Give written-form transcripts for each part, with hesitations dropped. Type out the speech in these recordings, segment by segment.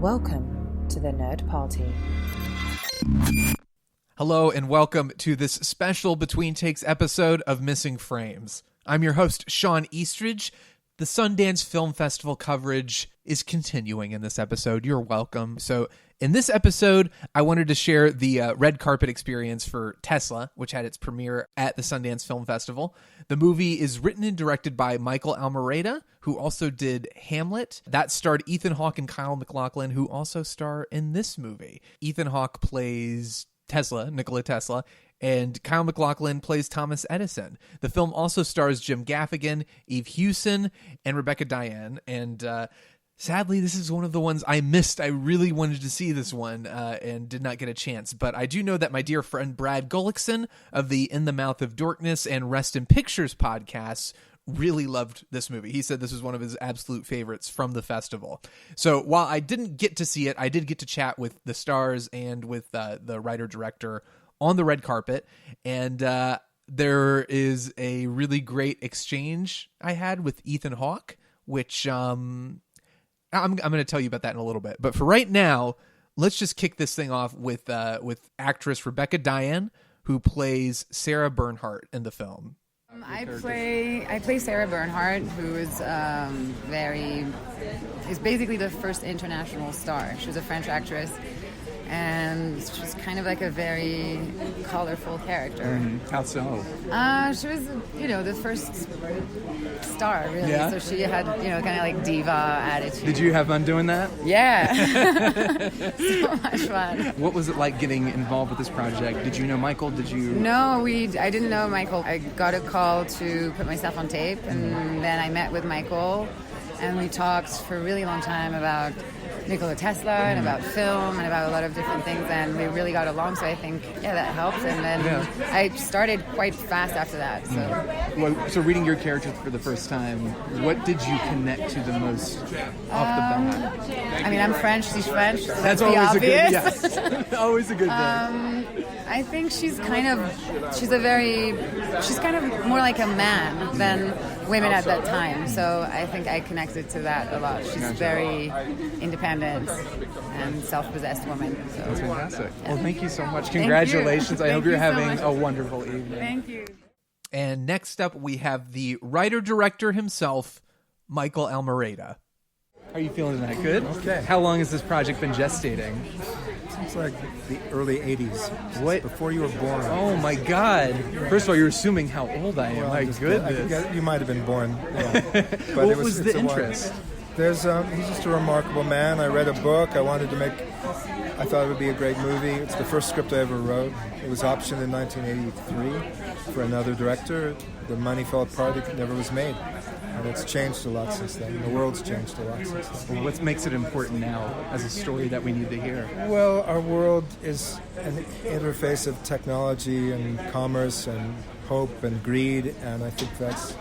Welcome to the Nerd Party. Hello and welcome to this special Between Takes episode of Missing Frames. I'm your host, Shawn Eastridge. The Sundance Film Festival coverage is continuing in this episode. You're welcome. So in this episode, I wanted to share the red carpet experience for Tesla, which had its premiere at the Sundance Film Festival. The movie is written and directed by Michael Almereyda, who also did Hamlet. That starred Ethan Hawke and Kyle MacLachlan, who also star in this movie. Ethan Hawke plays Tesla, Nikola Tesla, and Kyle MacLachlan plays Thomas Edison. The film also stars Jim Gaffigan, Eve Hewson, and Rebecca Dayan. And sadly, this is one of the ones I missed. I really wanted to see this one and did not get a chance. But I do know that my dear friend Brad Gullickson of the In the Mouth of Dorkness and Rest in Pictures podcasts really loved this movie. He said this was one of his absolute favorites from the festival. So while I didn't get to see it, I did get to chat with the stars and with the writer-director on the red carpet. And there is a really great exchange I had with Ethan Hawke, which I'm going to tell you about that in a little bit. But for right now, let's just kick this thing off with actress Rebecca Dayan, who plays Sarah Bernhardt in the film. I play Sarah Bernhardt, who is basically the first international star. She was a French actress, and she's kind of like a very colorful character. How so? She was, the first star, really. Yeah? So she had, kind of like diva attitude. Did you have fun doing that? Yeah. So much fun. What was it like getting involved with this project? Did you know Michael? No, I didn't know Michael. I got a call to put myself on tape, and then I met with Michael, and we talked for a really long time about Nikola Tesla and about film and about a lot of different things, and we really got along, so I think, that helped. And then I started quite fast after that. So reading your character for the first time, what did you connect to the most off the bat? I mean, I'm French, she's French, so That's always always obvious. a good, yes. Always a good thing. I think she's kind of more like a man than women at that time. So I think I connected to that a lot. She's very independent and self-possessed woman. So. That's fantastic. Yeah. Well, thank you so much. Congratulations. I hope you're having a wonderful evening. Thank you. And next up, we have the writer-director himself, Michael Almereyda. Are you feeling that good? Okay. How long has this project been gestating? It's like the early 80s. What? Before you were born. Oh, my God. First of all, you're assuming how old I am. Well, My goodness. I think you might have been born. Yeah. But What was the interest? He's just a remarkable man. I read a book. I thought it would be a great movie. It's the first script I ever wrote. It was optioned in 1983 for another director. The money fell apart. It never was made. And it's changed a lot since then. The world's changed a lot since then. Well, what makes it important now as a story that we need to hear? Well, our world is an interface of technology and commerce and hope and greed, and I think that's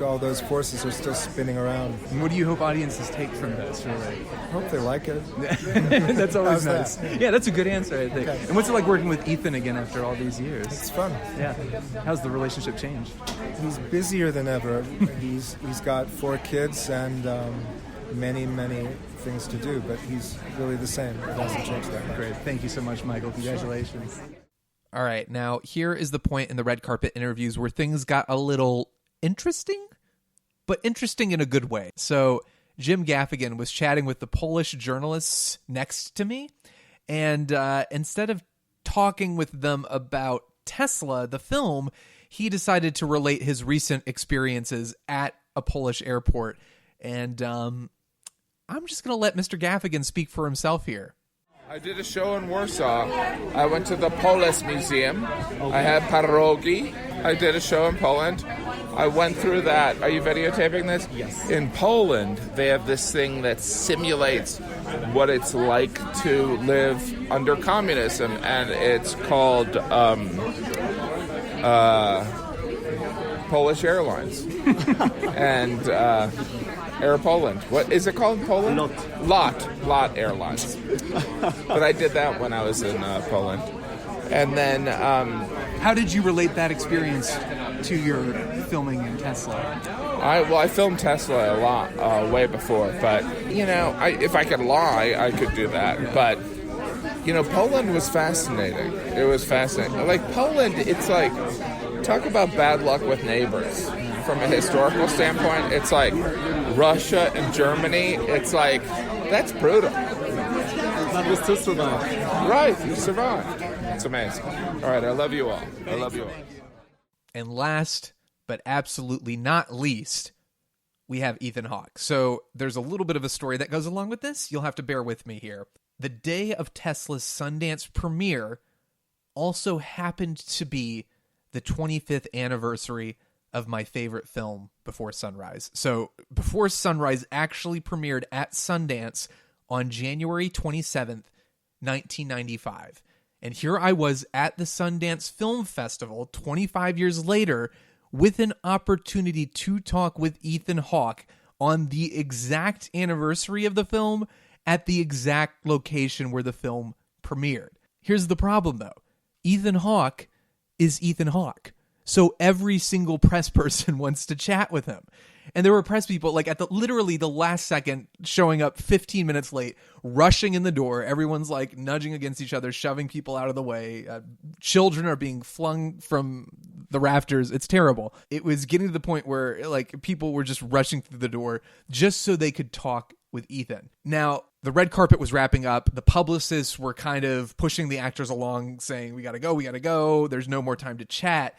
all those forces are still spinning around. And what do you hope audiences take from this, really? I hope they like it. That's always nice. That? Yeah, that's a good answer, I think. Okay. And what's it like working with Ethan again after all these years? It's fun. Yeah. How's the relationship changed? He's busier than ever. He's got 4 kids and many, many things to do, but he's really the same. It hasn't changed that much. Great. Thank you so much, Michael. Congratulations. All right, now here is the point in the red carpet interviews where things got a little interesting, but interesting in a good way. So Jim Gaffigan was chatting with the Polish journalists next to me, and instead of talking with them about Tesla, the film, he decided to relate his recent experiences at a Polish airport. And I'm just going to let Mr. Gaffigan speak for himself here. I did a show in Warsaw. I went to the Polish Museum. I had pierogi. I did a show in Poland. I went through that. Are you videotaping this? Yes. In Poland, they have this thing that simulates what it's like to live under communism, and it's called Polish Airlines. And Air Poland. What is it called in Poland? Lot Airlines. But I did that when I was in Poland. And then... How did you relate that experience to your filming in Tesla? I filmed Tesla a lot way before, but if I could lie, I could do that. But Poland was fascinating. It was fascinating. Like Poland, it's like talk about bad luck with neighbors. From a historical standpoint, it's like Russia and Germany. It's like that's brutal. That was to survive. Right, you survived. It's amazing. All right, I love you all. I love you all. And last, but absolutely not least, we have Ethan Hawke. So there's a little bit of a story that goes along with this. You'll have to bear with me here. The day of Tesla's Sundance premiere also happened to be the 25th anniversary of my favorite film, Before Sunrise. So Before Sunrise actually premiered at Sundance on January 27th, 1995. And here I was at the Sundance Film Festival 25 years later with an opportunity to talk with Ethan Hawke on the exact anniversary of the film at the exact location where the film premiered. Here's the problem, though. Ethan Hawke is Ethan Hawke. So every single press person wants to chat with him. And there were press people like at literally the last second showing up 15 minutes late, rushing in the door. Everyone's like nudging against each other, shoving people out of the way. Children are being flung from the rafters. It's terrible. It was getting to the point where like people were just rushing through the door just so they could talk with Ethan. Now, the red carpet was wrapping up. The publicists were kind of pushing the actors along saying, we got to go. There's no more time to chat.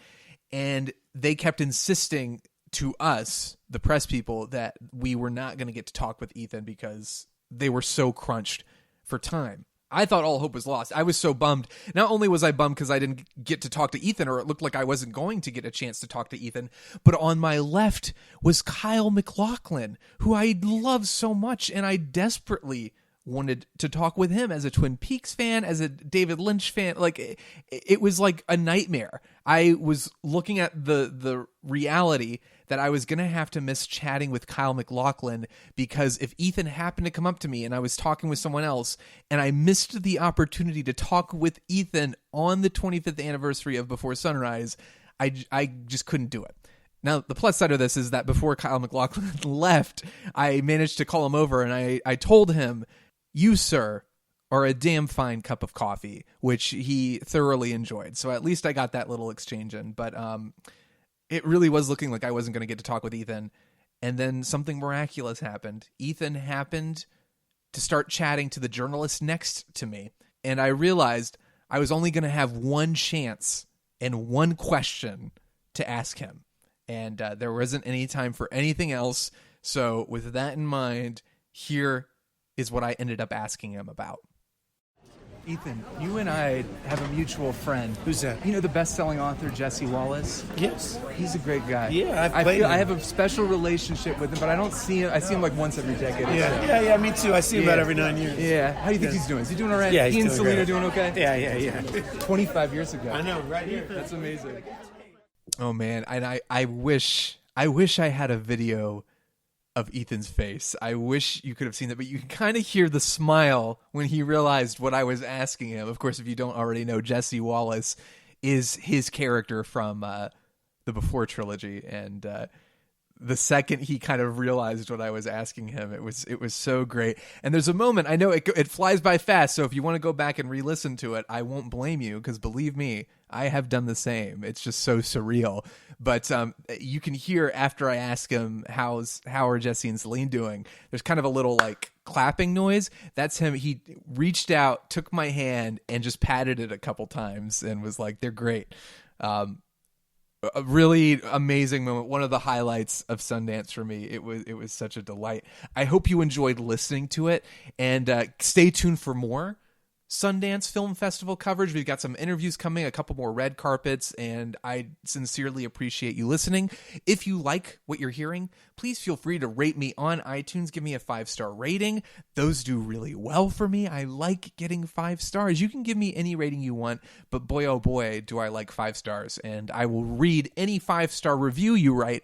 And they kept insisting to us, the press people, that we were not going to get to talk with Ethan because they were so crunched for time. I thought all hope was lost. I was so bummed. Not only was I bummed because I didn't get to talk to Ethan, or it looked like I wasn't going to get a chance to talk to Ethan, but on my left was Kyle MacLachlan, who I love so much, and I desperately wanted to talk with him as a Twin Peaks fan, as a David Lynch fan. Like it was like a nightmare. I was looking at the reality that I was going to have to miss chatting with Kyle MacLachlan because if Ethan happened to come up to me and I was talking with someone else and I missed the opportunity to talk with Ethan on the 25th anniversary of Before Sunrise, I just couldn't do it. Now, the plus side of this is that before Kyle MacLachlan left, I managed to call him over and I told him, "You, sir, are a damn fine cup of coffee," which he thoroughly enjoyed. So at least I got that little exchange in. But it really was looking like I wasn't going to get to talk with Ethan. And then something miraculous happened. Ethan happened to start chatting to the journalist next to me. And I realized I was only going to have one chance and one question to ask him. And there wasn't any time for anything else. So with that in mind, here is what I ended up asking him about. Ethan, you and I have a mutual friend. Who's that? You know the best-selling author Jesse Wallace? Yes. He's a great guy. Yeah, I have a special relationship with him, but I don't see him. I see him like once every decade. Yeah, me too. I see him about every 9 years. Yeah. How do you think he's doing? Is he doing all right? Yeah, he's he and doing Selena great. doing okay? Yeah. 25 years ago. I know, right here. That's amazing. Oh man, and I wish I had a video of Ethan's face. I wish you could have seen that, but you can kind of hear the smile when he realized what I was asking him. Of course, if you don't already know, Jesse Wallace is his character from the Before trilogy, and the second he kind of realized what I was asking him, it was so great. And there's a moment, I know it flies by fast, so if you want to go back and re-listen to it, I won't blame you, because believe me, I have done the same. It's just so surreal. But you can hear after I ask him how are Jesse and Celine doing, there's kind of a little like clapping noise. That's him. He reached out, took my hand, and just patted it a couple times and was like, "They're great." A really amazing moment. One of the highlights of Sundance for me. It was such a delight. I hope you enjoyed listening to it, and stay tuned for more Sundance Film Festival coverage. We've got some interviews coming, a couple more red carpets, and I sincerely appreciate you listening. If you like what you're hearing, please feel free to rate me on iTunes. Give me a 5-star rating. Those do really well for me. I like getting 5 stars. You can give me any rating you want, but boy, oh boy, do I like 5 stars. And I will read any 5-star review you write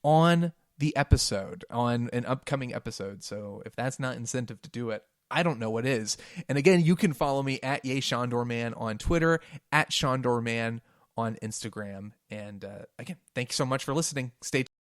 on the episode, on an upcoming episode. So if that's not incentive to do it, I don't know what is. And again, you can follow me at YayShawnDoorman on Twitter, at ShawnDoorman on Instagram. And again, thank you so much for listening. Stay tuned.